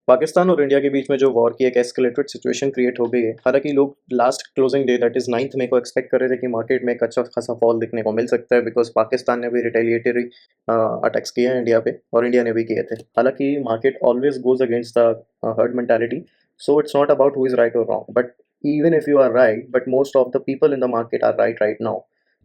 पाकिस्तान और इंडिया के बीच में जो वॉर की एक एस्केलेटेड सिचुएशन क्रिएट हो गई है। हालांकि लोग last closing day that is 9 मई को एक्सपेक्ट कर रहे थे कि मार्केट में एक अच्छा खासा फॉल देखने को मिल सकता है, बिकॉज पाकिस्तान ने भी रिटेलिएटरी अटैक्स किए हैं इंडिया पे और इंडिया ने भी किए थे। हालांकि market always goes against the herd mentality, so it's not about who is right और wrong, but even if you are right, but most of the people in the market are right now,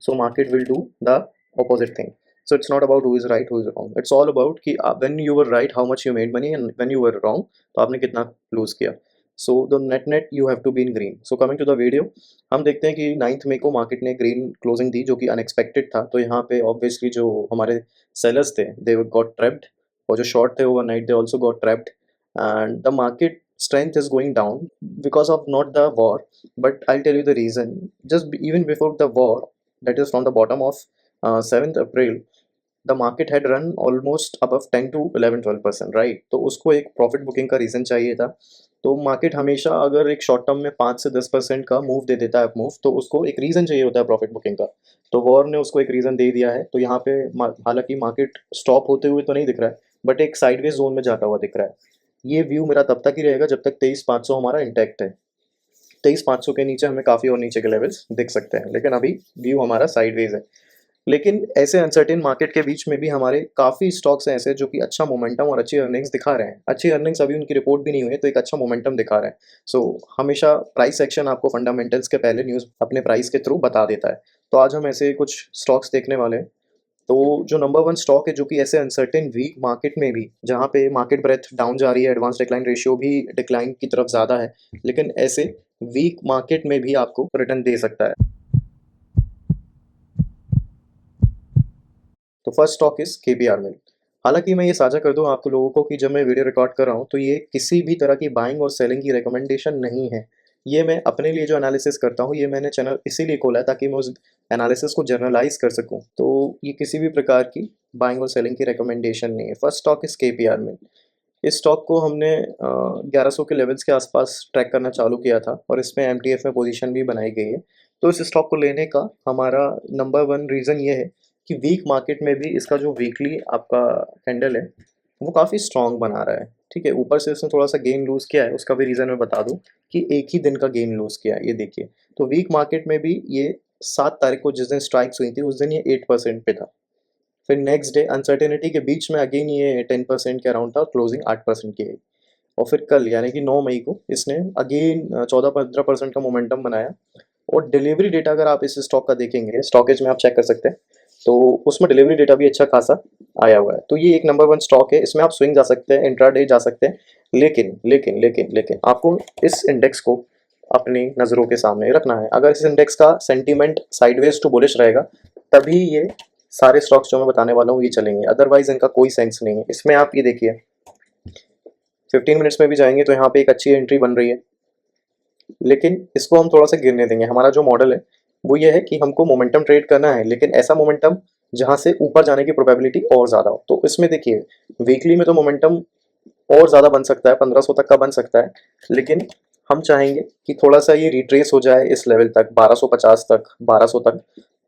so market will do the opposite thing. So it's not about who is right, who is wrong. It's all about कि when you were right, how much you made money, and when you were wrong, तो आपने कितना lose किया. So the net you have to be in green. So coming to the video, हम देखते हैं कि 9th मई को मार्केट ने ग्रीन क्लोजिंग दी, जो कि अनएक्सपेक्टेड था। तो यहाँ पे ऑब्वियसली जो हमारे सेलर्स थे दे गॉट ट्रैप्ड, और जो शॉर्ट थे overnight they also got trapped, and the market strength is going down because of not the war, but I'll tell you the reason. Just even before the war, that is from the bottom of 7th April, the market had run almost above 10 to 11-12%, right. तो उसको एक profit booking का reason चाहिए था। तो market हमेशा अगर एक शॉर्ट टर्म में 5 से 10% का मूव दे देता है अप मूव, तो उसको एक रीज़न चाहिए होता है प्रॉफिट बुकिंग का। तो वॉर ने उसको एक रीज़न दे दिया है। तो यहाँ पे हालांकि मार्केट स्टॉप होते हुए तो नहीं दिख रहा है, बट एक साइडवेज जोन में जाता हुआ दिख रहा है। ये व्यू मेरा तब तक ही रहेगा जब तक 23,500 हमारा इंटैक्ट है। 23,500 के नीचे हमें काफ़ी और नीचे के लेवल्स दिख सकते हैं, लेकिन अभी व्यू हमारा साइडवेज है। लेकिन ऐसे अनसर्टेन मार्केट के बीच में भी हमारे काफ़ी स्टॉक्स हैं ऐसे जो कि अच्छा मोमेंटम और अच्छी अर्निंग्स दिखा रहे हैं। अच्छी अर्निंग्स अभी उनकी रिपोर्ट भी नहीं हुई है, तो एक अच्छा मोमेंटम दिखा रहे हैं। सो हमेशा प्राइस एक्शन आपको फंडामेंटल्स के पहले न्यूज़ अपने प्राइस के थ्रू बता देता है। तो आज हम ऐसे कुछ स्टॉक्स देखने वाले हैं। तो जो नंबर 1 स्टॉक है जो कि ऐसे अनसर्टेन वीक मार्केट में भी, जहाँ पे मार्केट ब्रेथ डाउन जा रही है, एडवांस डिक्लाइन रेशियो भी डिक्लाइन की तरफ ज़्यादा है, लेकिन ऐसे वीक मार्केट में भी आपको रिटर्न दे सकता है। तो first stock is KBr milk. हालांकि मैं ये साझा कर दूं आपको लोगों को कि जब मैं वीडियो रिकॉर्ड कर रहा हूं तो ये किसी भी तरह की बाइंग और सेलिंग की रिकमेंडेशन नहीं है। ये मैं अपने लिए जो एनालिसिस करता हूं, ये मैंने चैनल इसीलिए खोला है ताकि मैं उस एनालिसिस को जनरलाइज कर सकूं। तो ये किसी भी प्रकार की बाइंग और सेलिंग की रिकमेंडेशन नहीं है। First stock is KPR milk. इस स्टॉक को हमने 1100 के लेवल्स के आसपास ट्रैक करना चालू किया था, और इसमें एमटीएफ में पोजीशन भी बनाई गई है। तो इस स्टॉक को लेने का हमारा नंबर 1 रीज़न ये है कि वीक मार्केट में भी इसका जो वीकली आपका कैंडल है वो काफ़ी स्ट्रॉन्ग बना रहा है। ठीक है, ऊपर से इसने थोड़ा सा गेन लूज़ किया है, उसका भी रीज़न मैं बता दूं कि एक ही दिन का गेन लूज़ किया है। ये देखिए, तो वीक मार्केट में भी ये 7 तारीख को जिस दिन स्ट्राइक्स हुई थी उस दिन ये 8% पे था। फिर नेक्स्ट डे अनसर्टेनिटी के बीच में अगेन ये 10% के अराउंड था और क्लोजिंग 8% की आई। और फिर कल यानी कि 9 मई को इसने अगेन 14-15% का मोमेंटम बनाया। और डिलीवरी डेटा अगर आप इस स्टॉक का देखेंगे, स्टॉकेज में आप चेक कर सकते हैं, तो उसमें डिलीवरी डेटा भी अच्छा खासा आया हुआ है। तो ये एक नंबर 1 स्टॉक है, इसमें आप स्विंग जा सकते हैं, इंट्राडे जा सकते हैं, लेकिन लेकिन लेकिन लेकिन आपको इस इंडेक्स को अपनी नज़रों के सामने रखना है। अगर इस इंडेक्स का सेंटीमेंट साइडवेज टू बुलिश रहेगा, तभी ये सारे स्टॉक्स जो मैं बताने वाला हूँ ये चलेंगे, अदरवाइज इनका कोई सेंस नहीं है। इसमें आप ये देखिए 15 मिनट्स में भी जाएंगे तो यहाँ पे एक अच्छी एंट्री बन रही है, लेकिन इसको हम थोड़ा सा गिरने देंगे। हमारा जो मॉडल है वो ये है कि हमको मोमेंटम ट्रेड करना है, लेकिन ऐसा मोमेंटम जहाँ से ऊपर जाने की प्रोबेबिलिटी और ज़्यादा हो। तो इसमें देखिए वीकली में तो मोमेंटम और ज़्यादा बन सकता है, 1500 तक का बन सकता है, लेकिन हम चाहेंगे कि थोड़ा सा ये रिट्रेस हो जाए इस लेवल तक, 1250 तक, 1200 तक,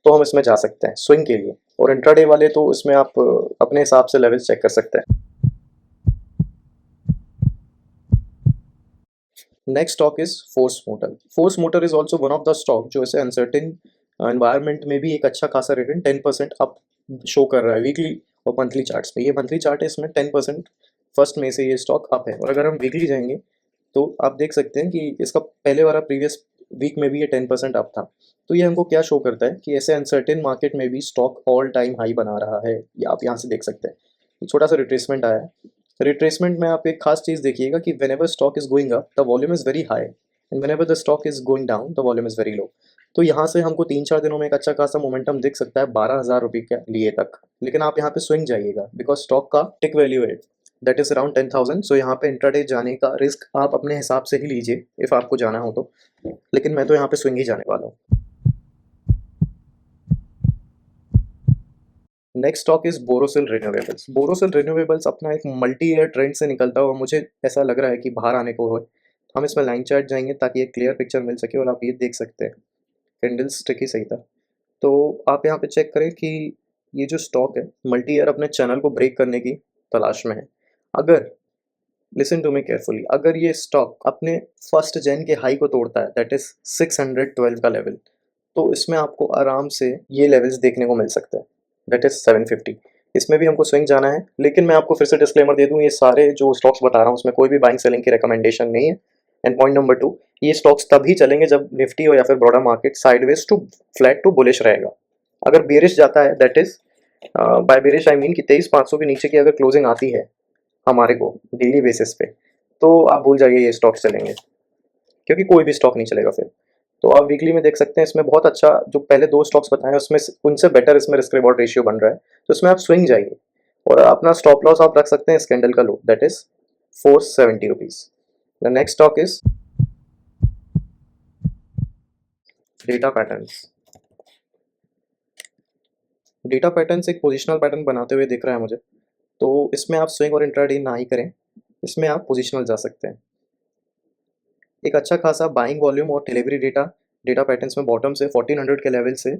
तो हम इसमें जा सकते हैं स्विंग के लिए। और इंट्राडे वाले तो इसमें आप अपने हिसाब से लेवल चेक कर सकते हैं। Next stock is force motor. Force motor is also one of the stock जो ऐसे अनसर्टेन एनवायरनमेंट में भी एक अच्छा खासा रिटर्न 10% अप शो कर रहा है वीकली और मंथली चार्ट्स में। ये मंथली चार्ट है, इसमें 10% फर्स्ट में से ये स्टॉक अप है। और अगर हम वीकली जाएंगे तो आप देख सकते हैं कि इसका पहले वाला प्रीवियस वीक में भी ये 10% अप था। तो ये हमको क्या शो करता है कि ऐसे अनसर्टेन मार्केट में भी स्टॉक ऑल टाइम हाई बना रहा है। ये आप यहाँ से देख सकते हैं, ये छोटा सा रिट्रेसमेंट आया है। रिट्रेसमेंट में आप एक खास चीज़ देखिएगा कि whenever stock is going up the volume is very high, and whenever the stock is going down the volume is very low. तो यहाँ से हमको 3-4 दिनों में एक अच्छा खासा मोमेंटम दिख सकता है 12,000 रुपये के लिए तक। लेकिन आप यहाँ पे स्विंग जाइएगा, बिकॉज स्टॉक का टिक वैल्यू है दैट इज अराउंड 10,000। सो यहाँ पे इंट्राडे जाने का रिस्क आप अपने हिसाब से ही लीजिए इफ़ आपको जाना हो तो, लेकिन मैं तो यहाँ पे स्विंग ही जाने वाला हूँ। Next stock is Borosil renewables. Borosil renewables अपना एक मल्टी ईयर ट्रेंड से निकलता हुआ मुझे ऐसा लग रहा है कि बाहर आने को है। हम इसमें लाइन चार्ट जाएंगे ताकि एक क्लियर पिक्चर मिल सके, और आप ये देख सकते हैं कैंडल स्टिक ही सही था। तो आप यहाँ पे चेक करें कि ये जो स्टॉक है मल्टी ईयर अपने चैनल को ब्रेक करने की तलाश में है। अगर लिसन टू मी केयरफुली, अगर ये स्टॉक अपने फर्स्ट जेन के हाई को तोड़ता है, दैट इज 612 का लेवल, तो इसमें आपको आराम से ये लेवल्स देखने को मिल सकते हैं, दैट इज 750। इसमें भी हमको स्विंग जाना है, लेकिन मैं आपको फिर से डिस्क्लेमर दे दूं, ये सारे जो स्टॉक्स बता रहा हूँ उसमें कोई भी बाइंग सेलिंग की रिकमेंडेशन नहीं है। एंड पॉइंट नंबर 2, ये स्टॉक्स तभी चलेंगे जब निफ्टी हो या फिर broader market sideways to flat to bullish रहेगा। अगर बेरिश जाता है, that is by bearish I mean कि 23,500 के नीचे की अगर क्लोजिंग आती है हमारे को डेली बेसिस पे, तो आप भूल जाइए ये स्टॉक्स चलेंगे, क्योंकि कोई भी स्टॉक नहीं चलेगा फिर। तो आप वीकली में देख सकते हैं, इसमें बहुत अच्छा जो पहले 2 स्टॉक्स बताए उसमें उनसे बेटर इसमें रिस्क रिवॉर्ड रेशियो बन रहा है, तो इसमें आप स्विंग जाइए और अपना स्टॉप लॉस आप रख सकते हैं इस कैंडल का low, that is 470 rupees. The next stock is data patterns. Data patterns एक पोजिशनल पैटर्न बनाते हुए दिख रहा है मुझे, तो इसमें आप स्विंग और इंट्राडे ना ही करें, इसमें आप पोजिशनल जा सकते हैं। एक अच्छा खासा बाइंग वॉल्यूम और डिलीवरी डेटा डेटा पैटर्न्स में बॉटम से 1400 के लेवल से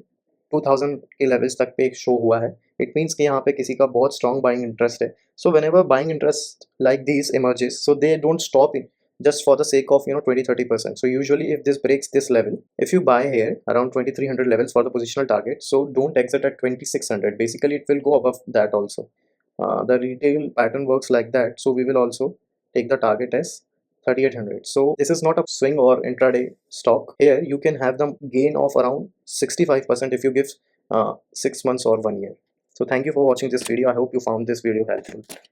2000 के लेवल्स तक पे एक शो हुआ है। इट मीन्स कि यहाँ पे किसी का बहुत स्ट्रॉन्ग बाइंग इंटरेस्ट है। So when ever buying interest like these emerges, so they don't stop in just for the sake of 20-30%. So usually if this breaks this level, if you buy here around 2300 levels for the positional target, so don't exit at 2600. Basically it will go above that also. The retail pattern works like that, so we will also take the target as 3800. So this is not a swing or intraday stock. Here you can have the gain of around 65% if you give 6 months or 1 year. So thank you for watching this video. I hope you found this video helpful.